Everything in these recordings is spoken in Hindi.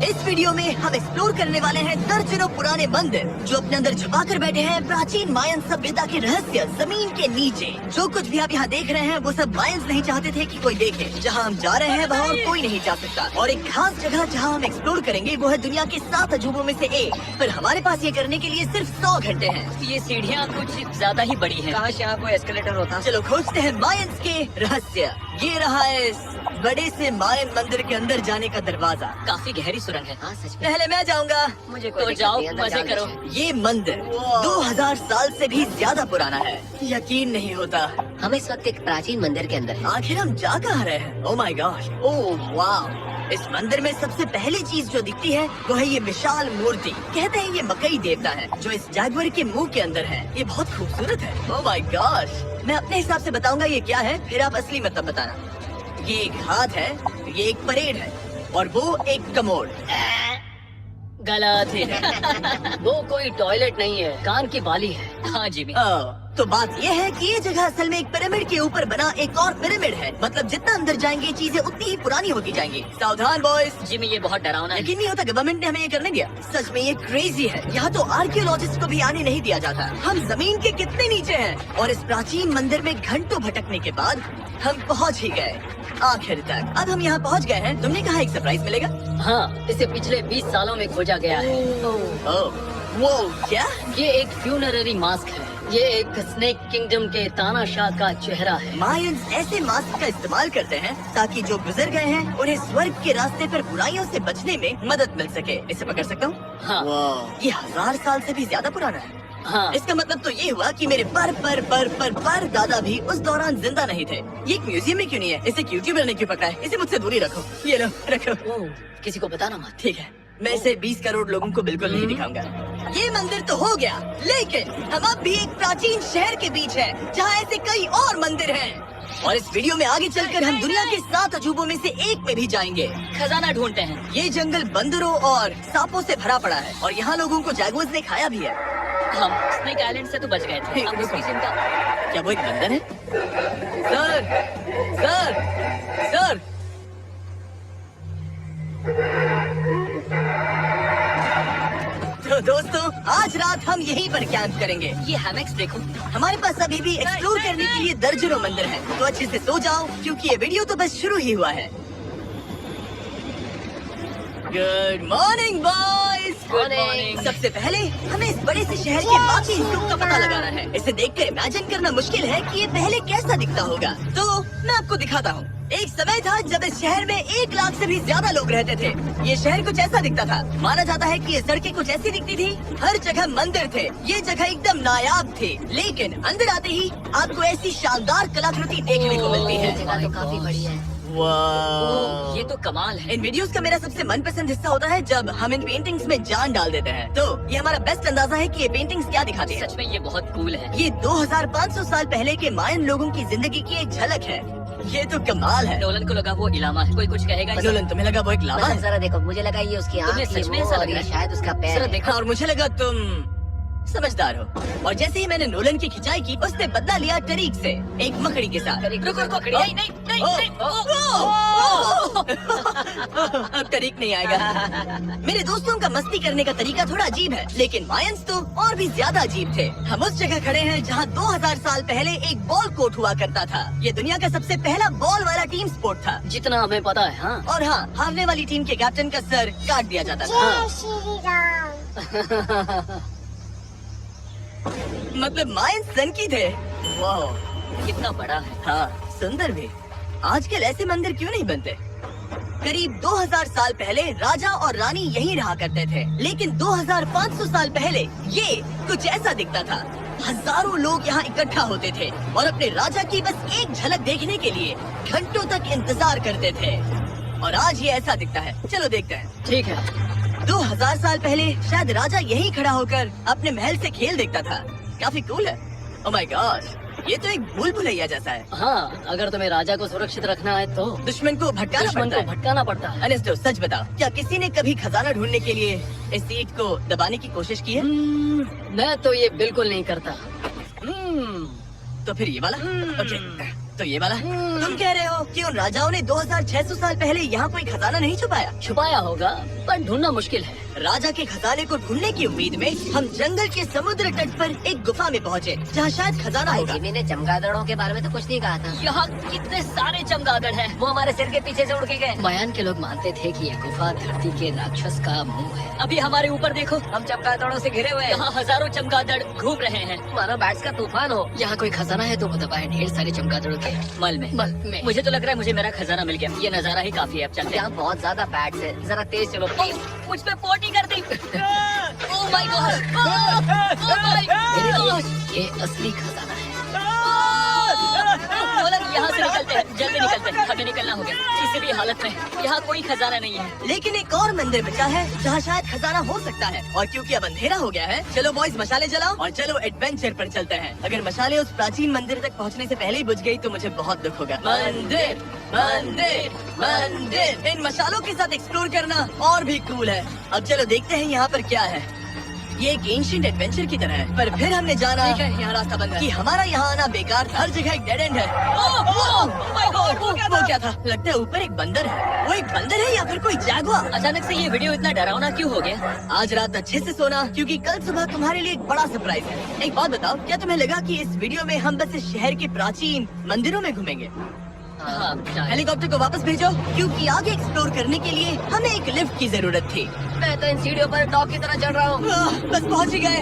इस वीडियो में हम एक्सप्लोर करने वाले हैं दर्जनों पुराने मंदिर जो अपने अंदर छुपा कर बैठे हैं प्राचीन मायन सभ्यता के रहस्य जमीन के नीचे। जो कुछ भी आप यहाँ देख रहे हैं वो सब मायंस नहीं चाहते थे कि कोई देखे। जहाँ हम जा रहे हैं वहाँ और कोई नहीं जा सकता। और एक खास जगह जहाँ हम एक्सप्लोर करेंगे वो है दुनिया के 7 अजूबों में से एक। पर हमारे पास ये करने के लिए सिर्फ 100 घंटे हैं। ये सीढ़ियाँ कुछ ज्यादा ही बड़ी हैं। काश यहाँ कोई एस्केलेटर होता। चलो खोजते हैं मायंस के रहस्य। ये रहा है इस बड़े से मायन मंदिर के अंदर जाने का दरवाजा। काफी गहरी सुरंग है। हाँ सच में। पहले मैं जाऊंगा। मुझे तो जाओ, मजे करो। ये मंदिर 2000 साल से भी ज्यादा पुराना है। यकीन नहीं होता। हम इस वक्त एक प्राचीन मंदिर के अंदर हैं। आखिर हम जा कहाँ रहे हैं? ओह माय गॉश, ओह वाह। इस मंदिर में सबसे पहली चीज जो दिखती है वो है ये विशाल मूर्ति। कहते हैं ये मकई देवता है जो इस जैगुआर के मुंह के अंदर है। ये बहुत खूबसूरत है। Oh my gosh. मैं अपने हिसाब से बताऊंगा ये क्या है, फिर आप असली मतलब बताना। ये एक हाथ है, ये एक परेड है और वो एक कमोड। गलत है। वो कोई टॉयलेट नहीं है, कान की बाली है। हाँ जिमी। तो बात ये है कि ये जगह असल में एक पिरामिड के ऊपर बना एक और पिरामिड है। मतलब जितना अंदर जाएंगे चीजें उतनी ही पुरानी होती जाएंगी। सावधान बॉयज। जिमी ये बहुत डरावना है। यकीन नहीं होता गवर्नमेंट ने हमें ये करने दिया। सच में ये क्रेजी है। यहाँ तो आर्कियोलॉजिस्ट को भी आने नहीं दिया जाता। हम जमीन के कितने नीचे हैं और इस प्राचीन मंदिर में घंटों भटकने के बाद हम पहुँच ही गए आखिर तक। अब हम यहाँ पहुँच गए हैं। तुमने कहा एक सरप्राइज मिलेगा? हाँ, इसे पिछले 20 सालों में खोजा गया है। वो क्या? ये एक फ्यूनररी मास्क है। ये एक स्नेक किंगडम के तानाशाह का चेहरा है। मायंस ऐसे मास्क का इस्तेमाल करते हैं ताकि जो गुजर गए हैं उन्हें स्वर्ग के रास्ते पर बुराइयों से बचने में मदद मिल सके। इसे पकड़ सकता हूँ? हाँ। ये 1000 साल से भी ज्यादा पुराना है। हाँ। इसका मतलब तो ये हुआ कि मेरे पर दादा भी उस दौरान जिंदा नहीं थे। ये एक म्यूजियम में क्यों नहीं है? इसे यूट्यूबर ने क्यों पकड़ा है? इसे मुझसे दूरी रखो। ये लो रखो। किसी को बताना मत। ठीक है, मैं इसे 20 करोड़ लोगों को बिल्कुल नहीं दिखाऊंगा। ये मंदिर तो हो गया, लेकिन हम अब भी एक प्राचीन शहर के बीच हैं, जहाँ ऐसे कई और मंदिर हैं। और इस वीडियो में आगे चलकर हम दुनिया के 7 अजूबों में से एक में भी जाएंगे। खजाना ढूंढते हैं। ये जंगल बंदरों और सांपों से भरा पड़ा है और यहाँ लोगों को जैगुआर्स ने खाया भी है। हम स्नेक आइलैंड से तो बच गए थे। अब उसकी चिंता। क्या वो एक बंदर है? Sir, sir, sir. तो दोस्तों आज रात हम यहीं पर कैंप करेंगे। ये हैमक्स देखो। हमारे पास अभी भी एक्सप्लोर करने के लिए दर्जनों मंदिर हैं। तो अच्छे से सो जाओ क्योंकि ये वीडियो तो बस शुरू ही हुआ है। Good morning boys. Good morning. सबसे पहले हमें इस बड़े से शहर के बाकी हिस्सों का पता लगाना है। इसे देखकर इमेजिन करना मुश्किल है कि ये पहले कैसा दिखता होगा। तो मैं आपको दिखाता हूँ। एक समय था जब इस शहर में 1 लाख से भी ज्यादा लोग रहते थे। ये शहर कुछ ऐसा दिखता था। माना जाता है कि ये सड़कें कुछ ऐसी दिखती थी। हर जगह मंदिर थे। ये जगह एकदम नायाब थी। लेकिन अंदर आते ही आपको ऐसी शानदार कलाकृति देखने को मिलती है। जगह तो काफी बड़ी है। ये तो कमाल है। इन वीडियोस का मेरा सबसे मनपसंद हिस्सा होता है जब हम इन पेंटिंग्स में जान डाल देते हैं। तो ये हमारा बेस्ट अंदाजा है कि ये पेंटिंग्स क्या दिखाती है। सच में ये बहुत कूल है। ये 2500 साल पहले के मायन लोगों की जिंदगी की एक झलक है। ये तो कमाल है। नोलन को लगा वो इलामा है। कोई कुछ कहेगा? नोलन तुम्हें लगा वो एक लामा है? जरा देखो, मुझे लगा ये उसकी आँख तुम्हें थी सच में वो ऐसा और लग रहा ये है? शायद उसका पैर जरा है। देखो। और मुझे लगा तुम समझदार हो। और जैसे ही मैंने नोलन की खिंचाई की उसने बदला लिया टरीक से, एक मकड़ी के साथ। रुको रुको। नहीं नहीं नहीं नहीं। अब तरीक नहीं आएगा। मेरे दोस्तों का मस्ती करने का तरीका थोड़ा अजीब है, लेकिन मायंस तो और भी ज्यादा अजीब थे। हम उस जगह खड़े हैं जहाँ 2000 साल पहले एक बॉल कोर्ट हुआ करता था। ये दुनिया का सबसे पहला बॉल वाला टीम स्पोर्ट था। जितना हमें पता है। हाँ। और हाँ, हारने वाली टीम के कैप्टन का सर काट दिया जाता था। मतलब मायंस सनकी थे। वाह, कितना बड़ा है। हाँ, सुंदर भी। आजकल ऐसे मंदिर क्यों नहीं बनते? करीब 2000 साल पहले राजा और रानी यहीं रहा करते थे, लेकिन 2500 साल पहले ये कुछ ऐसा दिखता था। हजारों लोग यहाँ इकट्ठा होते थे और अपने राजा की बस एक झलक देखने के लिए घंटों तक इंतजार करते थे। और आज ये ऐसा दिखता है। चलो देखते हैं। ठीक है। 2000 साल पहले शायद राजा यहीं खड़ा होकर अपने महल से खेल देखता था। काफी कूल है। ओह माय गॉड, ये तो एक भूल भुलैया जैसा है। हाँ, अगर तुम्हें राजा को सुरक्षित रखना है तो दुश्मन को भटकाना पड़ता है। अनिस्टो, सच बताओ, क्या किसी ने कभी खजाना ढूंढने के लिए इस सीट को दबाने की कोशिश की है? मैं तो ये बिल्कुल नहीं करता। तो फिर ये वाला? ओके, तो ये वाला तुम कह रहे हो कि उन राजाओं ने 2600 साल पहले यहाँ कोई खजाना नहीं छुपाया? छुपाया होगा पर ढूंढना मुश्किल है। राजा के खजाने को ढूंढने की उम्मीद में हम जंगल के समुद्र तट पर एक गुफा में पहुँचे जहाँ शायद खजाना भाई होगा। जिमी ने चमगादड़ों के बारे में तो कुछ नहीं कहा था। यहाँ कितने सारे चमगादड़ हैं। वो हमारे सिर के पीछे से उड़ के गए। मायान के लोग मानते थे कि यह गुफा धरती के राक्षस का मुंह है। अभी हमारे ऊपर देखो, हम चमगादड़ों से घिरे हुए हैं। यहाँ हजारों चमगादड़ घूम रहे हैं। मानो बैट्स का तूफान हो। यहाँ कोई खजाना है तो वो दबा है ढेर सारे चमगादड़ों के मल में। मुझे तो लग रहा है मुझे मेरा खजाना मिल गया। ये नजारा ही काफी है। अब चलते यहाँ हैं। बहुत ज्यादा बैट्स है, जरा तेज चलो प्लीज। मुझ पे पोटी कर दी। Oh my god, oh my god, ये असली खजाना है। नोलन, यहाँ से निकलते हैं, जल्दी निकलते हैं, हमें निकलना होगा किसी भी हालत में। यहाँ कोई खजाना नहीं है। लेकिन एक और मंदिर बचा है जहाँ शायद खजाना हो सकता है। और क्योंकि अब अंधेरा हो गया है, चलो बॉयज मशाले जलाओ और चलो एडवेंचर पर चलते हैं। अगर मशाले उस प्राचीन मंदिर तक पहुँचने से पहले ही बुझ गई तो मुझे बहुत दुख होगा। मंदिर मंदिर मंदिर, इन मशालों के साथ एक्सप्लोर करना और भी कूल है। अब चलो देखते हैं यहाँ पर क्या है। ये एक एंशिएंट एडवेंचर की तरह है, पर फिर हमने जाना ठीक है, यहाँ रास्ता बंद है। कि हमारा यहाँ आना बेकार था। हर जगह एक डेड एंड है। वो क्या था? लगता है ऊपर एक बंदर है। वो एक बंदर है या फिर कोई जैगुआर? अचानक से ये वीडियो इतना डरावना क्यों हो गया? आज रात अच्छे से सोना, क्योंकि कल सुबह तुम्हारे लिए एक बड़ा सरप्राइज है। एक बात बताओ, क्या तुम्हें लगा कि इस वीडियो में हम बस इस शहर के प्राचीन मंदिरों में घूमेंगे? हाँ, शायद। हेलीकॉप्टर को वापस भेजो, क्योंकि आगे एक्सप्लोर करने के लिए हमें एक लिफ्ट की जरूरत थी। मैं तो इन सीढ़ियों पर डॉग की तरह चढ़ रहा हूँ। बस पहुंच ही गए।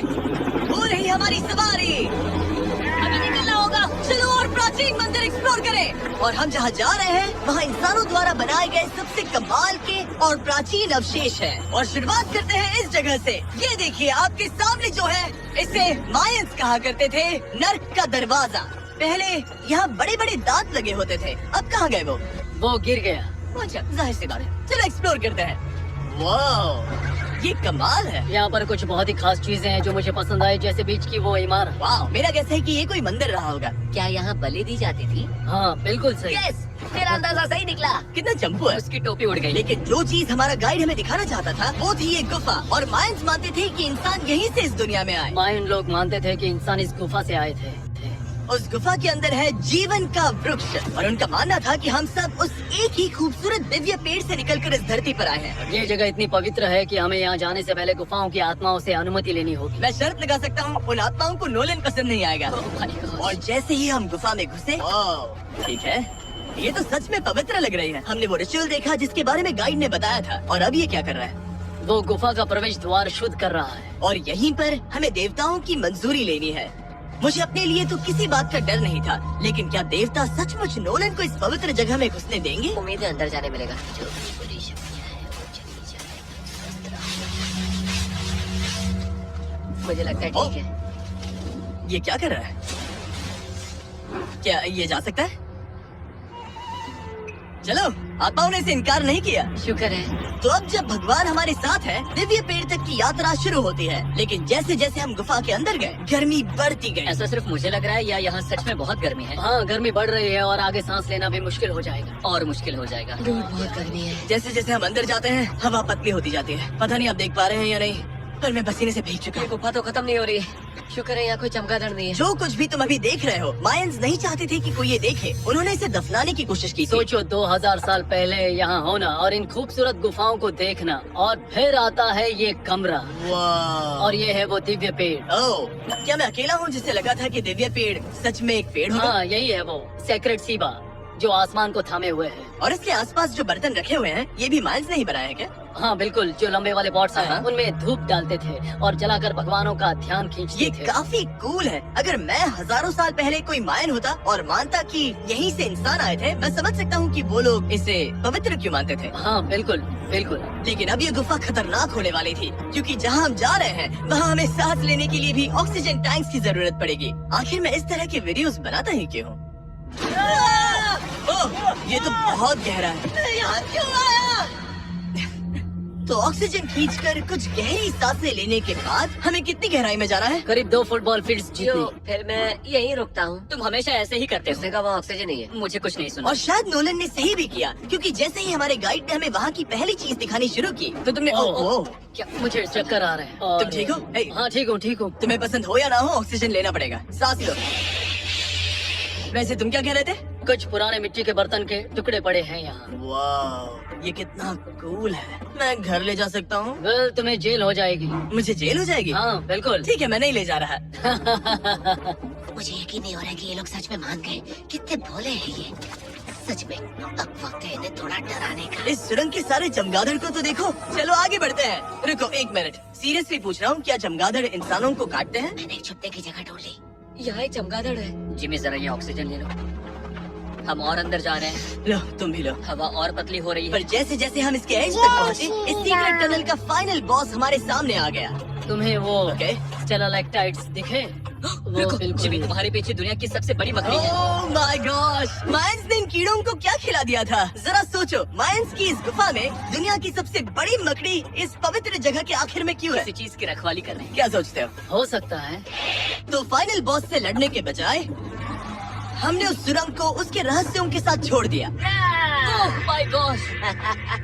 हो रही हमारी सवारी। हमें निकलना होगा। चलो और प्राचीन मंदिर एक्सप्लोर करें। और हम जहाँ जा रहे हैं वहाँ इंसानों द्वारा बनाए गए सबसे कमाल के और प्राचीन अवशेष हैं। और शुरुआत करते हैं इस जगह से। ये देखिए आपके सामने जो है, इसे मायंस कहा करते थे, नर्क का दरवाजा। पहले यहाँ बड़े बड़े दांत लगे होते थे, अब कहाँ गए वो गिर गया। अच्छा, जाहिर सी बात है। चलो एक्सप्लोर करते हैं। वाह, ये कमाल है। यहाँ पर कुछ बहुत ही खास चीजें हैं जो मुझे पसंद आई, जैसे बीच की वो इमारत। वाह, मेरा गैस है कि ये कोई मंदिर रहा होगा। क्या यहाँ बलि दी जाती थी? हाँ बिल्कुल सही। यस, मेरा अंदाजा सही निकला। कितना चंपू है। उसकी टोपी उड़ गई। लेकिन जो चीज हमारा गाइड हमें दिखाना चाहता था वो थी ये गुफा। और मायंस मानते थे कि इंसान यहीं से इस दुनिया में आए। मायन लोग मानते थे कि इंसान इस गुफा से आए थे। उस गुफा के अंदर है जीवन का वृक्ष, और उनका मानना था कि हम सब उस एक ही खूबसूरत दिव्य पेड़ से निकलकर इस धरती पर आए हैं। ये जगह इतनी पवित्र है कि हमें यहाँ जाने से पहले गुफाओं की आत्माओं से अनुमति लेनी होगी। मैं शर्त लगा सकता हूँ उन आत्माओं को नोलन पसंद नहीं आएगा। Oh my God। और जैसे ही हम गुफा में घुसे, ठीक है, ये तो सच में पवित्र लग रही है। हमने वो रिचुअल देखा जिसके बारे में गाइड ने बताया था। और अब ये क्या कर रहा है? वो गुफा का प्रवेश द्वार शुद्ध कर रहा है। और यहीं पर हमें देवताओं की मंजूरी लेनी है। मुझे अपने लिए तो किसी बात का डर नहीं था, लेकिन क्या देवता सचमुच नोलन को इस पवित्र जगह में घुसने देंगे? उम्मीद है अंदर जाने मिलेगा। जो भी बुरी शक्तियाँ हैं, वो चली जाएंगी। मुझे लगता है ठीक है। ये क्या कर रहा है? क्या ये जा सकता है? चलो, आत्माओं ने इसे इनकार नहीं किया। शुक्र है। तो अब जब भगवान हमारे साथ है, दिव्य पेड़ तक की यात्रा शुरू होती है। लेकिन जैसे जैसे हम गुफा के अंदर गए, गर्मी बढ़ती गई। ऐसा सिर्फ मुझे लग रहा है या यहाँ सच में बहुत गर्मी है? हाँ, गर्मी बढ़ रही है और आगे सांस लेना भी मुश्किल हो जाएगा। और मुश्किल हो जाएगा। दूर बहुत गर्मी है। जैसे जैसे हम अंदर जाते हैं, हवा पतली होती जाती है। पता नहीं आप देख पा रहे हैं या नहीं, पर मैं पसीने से भीग चुका ये हूँ। गुफा तो खत्म नहीं हो रही है। शुक्र है यहाँ कोई चमगादड़ नहीं है। जो कुछ भी तुम अभी देख रहे हो, मायंस नहीं चाहते थे कि कोई ये देखे। उन्होंने इसे दफनाने की कोशिश की थी। सोचो 2000 साल पहले यहाँ होना और इन खूबसूरत गुफाओं को देखना, और फिर आता है ये कमरा, वाह। और ये है वो दिव्य पेड़। ओह, क्या मैं अकेला हूँ जिसे लगा था कि दिव्य पेड़ सच में एक पेड़ होगा? हाँ, यही है वो सेक्रेट सीबा जो आसमान को थामे हुए है। और इसके आसपास जो बर्तन रखे हुए हैं, ये भी मायंस ने ही बनाए हैं क्या? हाँ बिल्कुल, जो लंबे वाले पॉट्स हैं हाँ। उनमें धूप डालते थे और जलाकर भगवानों का ध्यान खींचते ये थे। काफी कूल है। अगर मैं हजारों साल पहले कोई मायन होता और मानता कि यहीं से इंसान आए थे, मैं समझ सकता हूँ कि वो लोग इसे पवित्र क्यों मानते थे। हाँ बिल्कुल बिल्कुल। लेकिन अब ये गुफा खतरनाक होने वाली थी, क्योंकि जहाँ हम जा रहे हैं वहाँ हमें सांस लेने के लिए भी ऑक्सीजन टैंक्स की जरूरत पड़ेगी। आखिर मैं इस तरह के वीडियोस बनाता ही क्यों हूँ? ओह, ये तो बहुत गहरा है। मैं यहाँ क्यों आया? तो ऑक्सीजन खींचकर कुछ गहरी सांसें लेने के बाद हमें कितनी गहराई में जाना है? करीब 2 फुटबॉल फील्ड्स जो जितनी। फिर मैं यहीं रुकता हूँ। तुम हमेशा ऐसे ही करते उसने कहा वहाँ ऑक्सीजन नहीं है। हो। मुझे कुछ नहीं सुना। और शायद नोलन ने सही भी किया, क्योंकि जैसे ही हमारे गाइड ने हमें वहाँ की पहली चीज दिखानी शुरू की तो तुमने ओह, क्या मुझे चक्कर आ रहा है? और तुम ठीक हो? हे, हाँ ठीक हूँ ठीक हूँ। तुम्हें पसंद हो या ना हो, ऑक्सीजन लेना पड़ेगा। सांस लो। वैसे तुम क्या कह रहे थे? कुछ पुराने मिट्टी के बर्तन के टुकड़े पड़े हैं यहाँ। वाह, ये कितना कूल है। मैं घर ले जा सकता हूँ? वेल, तुम्हें जेल हो जाएगी। मुझे जेल हो जाएगी? हाँ बिल्कुल। ठीक है, मैं नहीं ले जा रहा। मुझे यकीन नहीं हो रहा है कि ये लोग सच में मान गए। कितने भोले हैं ये। सच में अब वक्त है इन्हें थोड़ा डराने का। इस सुरंग के सारे चमगादड़ को तो देखो। चलो आगे बढ़ते हैं। रुको एक मिनट, सीरियसली पूछ रहा हूँ, क्या चमगादड़ इंसानों को काटते हैं? मैंने एक छुपने की जगह ढूंढ ली। यहाँ एक चमगादड़ है। जिमी जरा ये ऑक्सीजन ले लो। हम और अंदर जा रहे हैं। लो तुम भी लो। हवा और पतली हो रही पर है। जैसे जैसे हम इसके एज तक पहुँचे, इस सीक्रेट टनल का फाइनल बॉस हमारे सामने आ गया। तुम्हें वो ओके। स्टेलालाइटाइट्स दिखे? वो रुको, बिल्कुल जिमी तुम्हारे पीछे दुनिया की सबसे बड़ी मकड़ी है। ओह माय गॉश, मायंस ने इन कीड़ों को क्या खिला दिया था? जरा सोचो, मायंस की इस गुफा में दुनिया की सबसे बड़ी मकड़ी इस पवित्र जगह के आखिर में क्यों है? किसी चीज की रखवाली कर रहे हैं। क्या सोचते हो? हो सकता है। तो फाइनल बॉस से लड़ने के बजाय हमने उस सुरंग को उसके रहस्यों के साथ छोड़ दिया। ओह माय गॉड,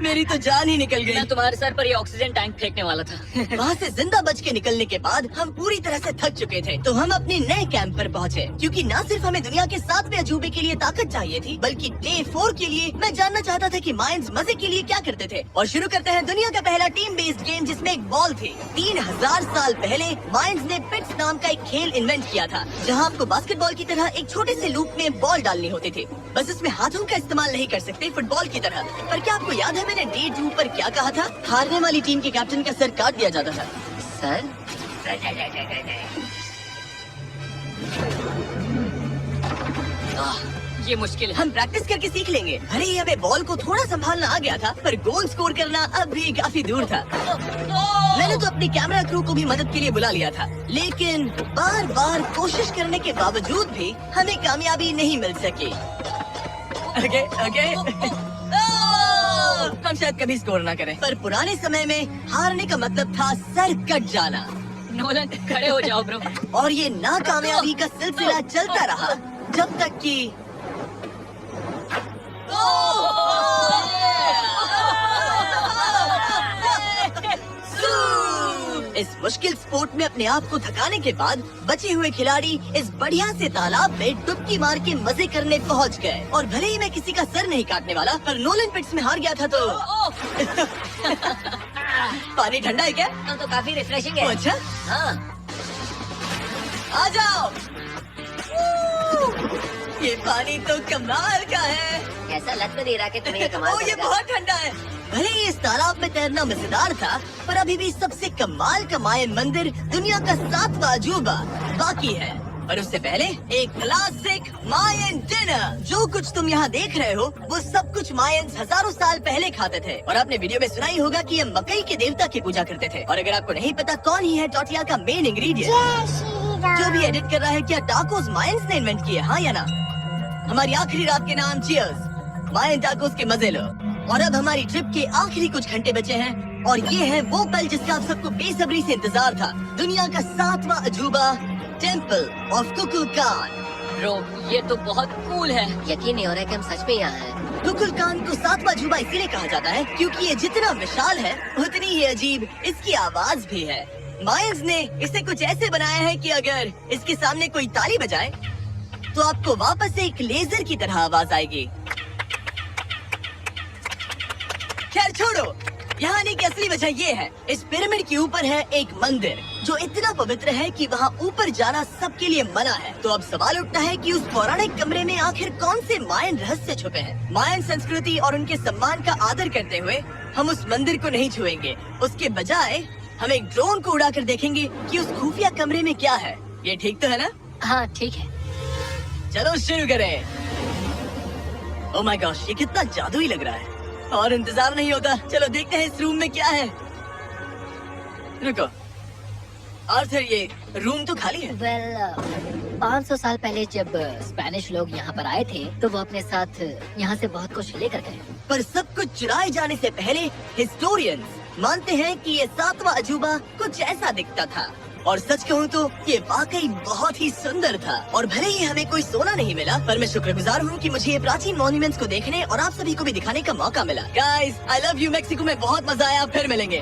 मेरी तो जान ही निकल गई। मैं तुम्हारे सर पर ये ऑक्सीजन टैंक फेंकने वाला था। वहाँ से जिंदा बच के निकलने के बाद हम पूरी तरह से थक चुके थे, तो हम अपने नए कैंप पर पहुँचे। क्योंकि न सिर्फ हमें दुनिया के 7वें अजूबे के लिए ताकत चाहिए थी, बल्कि डे 4 के लिए मैं जानना चाहता था कि मायंस मजे के लिए क्या करते थे। और शुरू करते हैं दुनिया का पहला टीम बेस्ड गेम, जिसमें एक बॉल थी। 3000 साल पहले मायंस ने पिट्स नाम का एक खेल इन्वेंट किया था, जहाँ आपको बास्केटबॉल की तरह एक छोटे से लूप में बॉल डालनी होती थी। बस इसमें हाथों का इस्तेमाल नहीं कर सकते फुटबॉल की तरह। पर क्या आपको याद है मैंने डे 2 पर क्या कहा था? हारने वाली टीम के कैप्टन का सर काट दिया जाता था। सर ये मुश्किल है। हम प्रैक्टिस करके सीख लेंगे। अरे हमें बॉल को थोड़ा संभालना आ गया था, पर गोल स्कोर करना अब भी काफी दूर था। मैंने तो अपनी कैमरा क्रू को भी मदद के लिए बुला लिया था, लेकिन बार बार कोशिश करने के बावजूद भी हमें कामयाबी नहीं मिल सकी। ओके ओके हम शायद कभी स्कोर ना करें, पर पुराने समय में हारने का मतलब था सर कट जाना। नोलन खड़े हो जाओ ब्रो। और ये नाकामयाबी का सिलसिला चलता रहा जब तक कि इस मुश्किल स्पोर्ट में अपने आप को थकाने के बाद बचे हुए खिलाड़ी इस बढ़िया से तालाब में डुबकी मार के मजे करने पहुंच गए। और भले ही मैं किसी का सर नहीं काटने वाला, पर नोलन पिट्स में हार गया था तो पानी ठंडा है क्या? तो काफी रिफ्रेशिंग ओ, है। अच्छा हाँ, आ जाओ। ये पानी तो कमाल का है। ऐसा लग तो नहीं रहा कि तुम्हें ये कमाल ओ, ये करेगा। बहुत ठंडा है। भले ही इस तालाब में तैरना मजेदार था, पर अभी भी सबसे कमाल का मायन मंदिर दुनिया का 7वां अजूबा बाकी है। और उससे पहले एक क्लासिक मायन डिनर। जो कुछ तुम यहाँ देख रहे हो, वो सब कुछ मायंस हजारों साल पहले खाते थे। और आपने वीडियो में सुना ही होगा कि ये मकई के देवता की पूजा करते थे। और अगर आपको नहीं पता कौन ही है टोटिया का मेन इंग्रेडिएंट, जो भी एडिट कर रहा है, क्या टाकोस मायंस ने इन्वेंट किए? हाँ या ना? हमारी आखिरी रात के नाम चीयर्स। मायन टाकोस के मजे लो। और अब हमारी ट्रिप के आखिरी कुछ घंटे बचे हैं, और ये है वो पल जिसका आप सबको बेसब्री से इंतजार था। दुनिया का 7वां अजूबा, टेम्पल ऑफ कुकुलकान। ब्रो ये तो बहुत कूल है। यकीन नहीं हो रहा है कि हम सच में यहाँ हैं। कुकुलकान को 7वां अजूबा इसीलिए कहा जाता है क्योंकि ये जितना विशाल है, उतनी ही अजीब इसकी आवाज भी है। मायंस ने इसे कुछ ऐसे बनाया है कि अगर इसके सामने कोई ताली बजाए तो आपको वापस से एक लेजर की तरह आवाज आएगी। खैर छोड़ो, यहाँ आने की असली वजह ये है, इस पिरामिड के ऊपर है एक मंदिर जो इतना पवित्र है कि वहाँ ऊपर जाना सबके लिए मना है। तो अब सवाल उठता है कि उस पौराणिक कमरे में आखिर कौन से मायन रहस्य छुपे हैं। मायन संस्कृति और उनके सम्मान का आदर करते हुए हम उस मंदिर को नहीं छुएंगे। उसके बजाय हम एक ड्रोन को उड़ाकर देखेंगे कि उस खुफिया कमरे में क्या है। ये ठीक तो है ना? हाँ ठीक है। चलो शुरू करें। ओह माय गॉश, ये कितना जादुई लग रहा है और इंतजार नहीं होता। चलो देखते हैं इस रूम में क्या है। रुको आर्थर, ये रूम तो खाली है। वेल 500 साल पहले जब स्पेनिश लोग यहाँ पर आए थे, तो वो अपने साथ यहाँ से बहुत कुछ लेकर गए। पर सब कुछ चुराए जाने से पहले हिस्टोरियंस मानते हैं कि ये 7वां अजूबा कुछ ऐसा दिखता था। और सच कहूँ तो ये वाकई बहुत ही सुंदर था। और भले ही हमें कोई सोना नहीं मिला, पर मैं शुक्रगुजार हूँ कि मुझे ये प्राचीन मॉन्यूमेंट्स को देखने और आप सभी को भी दिखाने का मौका मिला। Guys, I love you. Mexico में बहुत मजा आया, फिर मिलेंगे।